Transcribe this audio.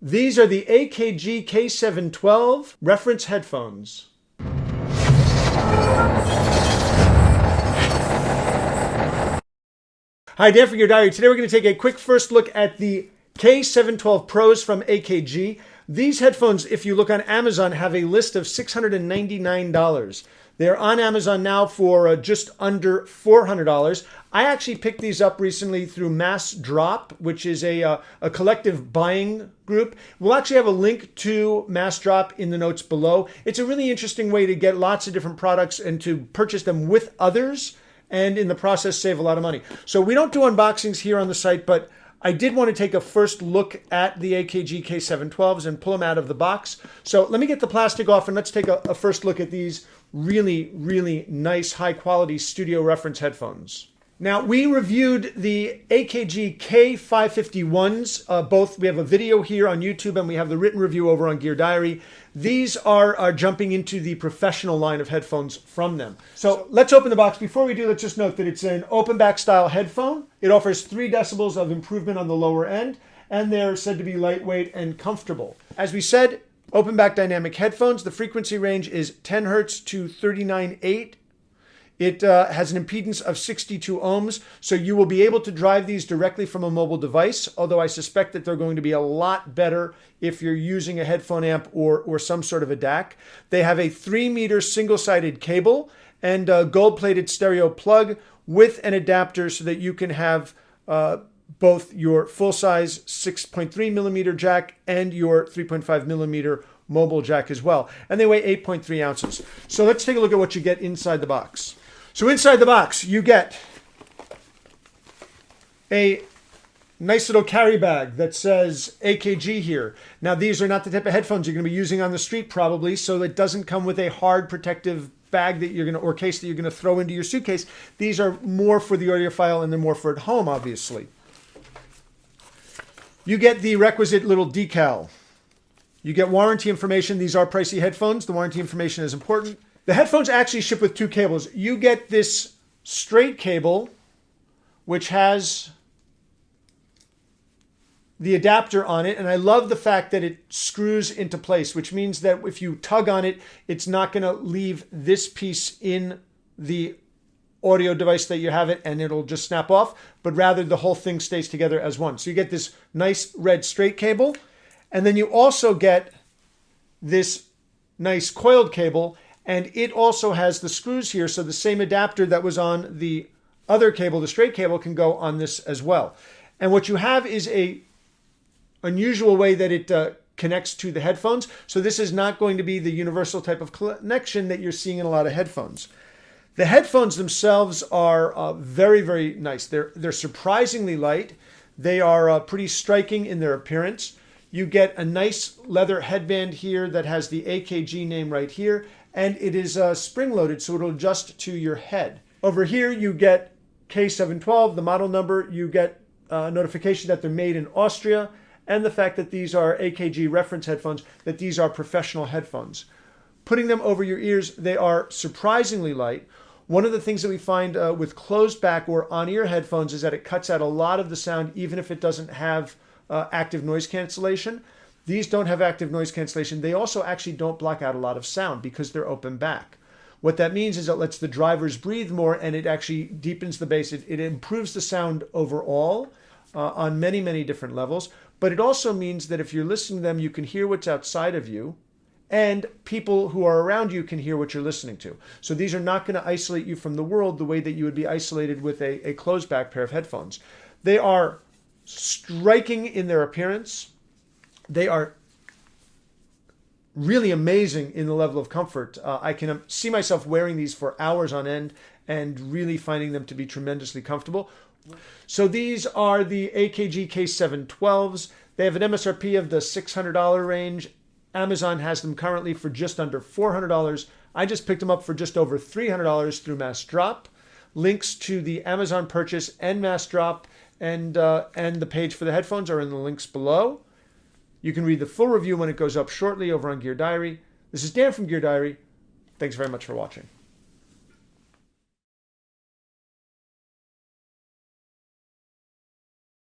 These are the AKG K712 reference headphones. Hi, Dan from Gear Diary. Today we're going to take a quick first look at the K712 Pros from AKG. These headphones, if you look on Amazon, have a list of $699. They're on Amazon now for just under $400. I actually picked these up recently through Mass Drop, which is a collective buying group. We'll actually have a link to Mass Drop in the notes below. It's a really interesting way to get lots of different products and to purchase them with others, and in the process save a lot of money. So we don't do unboxings here on the site, but I did want to take a first look at the AKG K712s and pull them out of the box. So let me get the plastic off and let's take a first look at these really, really nice, high quality studio reference headphones. Now, we reviewed the AKG K551s. Both, we have a video here on YouTube and we have the written review over on Gear Diary. These are jumping into the professional line of headphones from them. So let's open the box. Before we do, let's just note that it's an open back style headphone. It offers 3 decibels of improvement on the lower end, and they're said to be lightweight and comfortable. As we said, open back dynamic headphones. The frequency range is 10 hertz to 39.8. It has an impedance of 62 ohms, so you will be able to drive these directly from a mobile device, although I suspect that they're going to be a lot better if you're using a headphone amp or some sort of a DAC. They have a 3-meter single-sided cable and a gold-plated stereo plug with an adapter so that you can have both your full-size 6.3 millimeter jack and your 3.5 millimeter mobile jack as well. And they weigh 8.3 ounces. So let's take a look at what you get inside the box. So inside the box, you get a nice little carry bag that says AKG here. Now, these are not the type of headphones you're going to be using on the street probably, so it doesn't come with a hard protective bag that you're going to, or case that you're going to throw into your suitcase. These are more for the audiophile and they're more for at home, obviously. You get the requisite little decal. You get warranty information. These are pricey headphones. The warranty information is important. The headphones actually ship with 2 cables. You get this straight cable, which has the adapter on it. And I love the fact that it screws into place, which means that if you tug on it, it's not going to leave this piece in the audio device that you have it and it'll just snap off, but rather the whole thing stays together as one. So you get this nice red straight cable. And then you also get this nice coiled cable, and it also has the screws here. So the same adapter that was on the other cable, the straight cable, can go on this as well. And what you have is a unusual way that it connects to the headphones. So this is not going to be the universal type of connection that you're seeing in a lot of headphones. The headphones themselves are very, very nice. They're surprisingly light. They are pretty striking in their appearance. You get a nice leather headband here that has the AKG name right here, and it is spring-loaded, so it'll adjust to your head. Over here, you get K712, the model number. You get a notification that they're made in Austria, and the fact that these are AKG reference headphones, that these are professional headphones. Putting them over your ears, they are surprisingly light. One of the things that we find with closed back or on-ear headphones is that it cuts out a lot of the sound, even if it doesn't have active noise cancellation. These don't have active noise cancellation. They also actually don't block out a lot of sound because they're open back. What that means is it lets the drivers breathe more and it actually deepens the bass. It improves the sound overall on many, many different levels. But it also means that if you're listening to them, you can hear what's outside of you and people who are around you can hear what you're listening to. So these are not going to isolate you from the world the way that you would be isolated with a closed back pair of headphones. They are striking in their appearance. They are really amazing in the level of comfort. I can see myself wearing these for hours on end and really finding them to be tremendously comfortable. So these are the AKG K712s. They have an MSRP of the $600 range. Amazon has them currently for just under $400. I just picked them up for just over $300 through Mass Drop. Links to the Amazon purchase and Mass Drop and the page for the headphones are in the links below. You can read the full review when it goes up shortly over on Gear Diary. This is Dan from Gear Diary. Thanks very much for watching.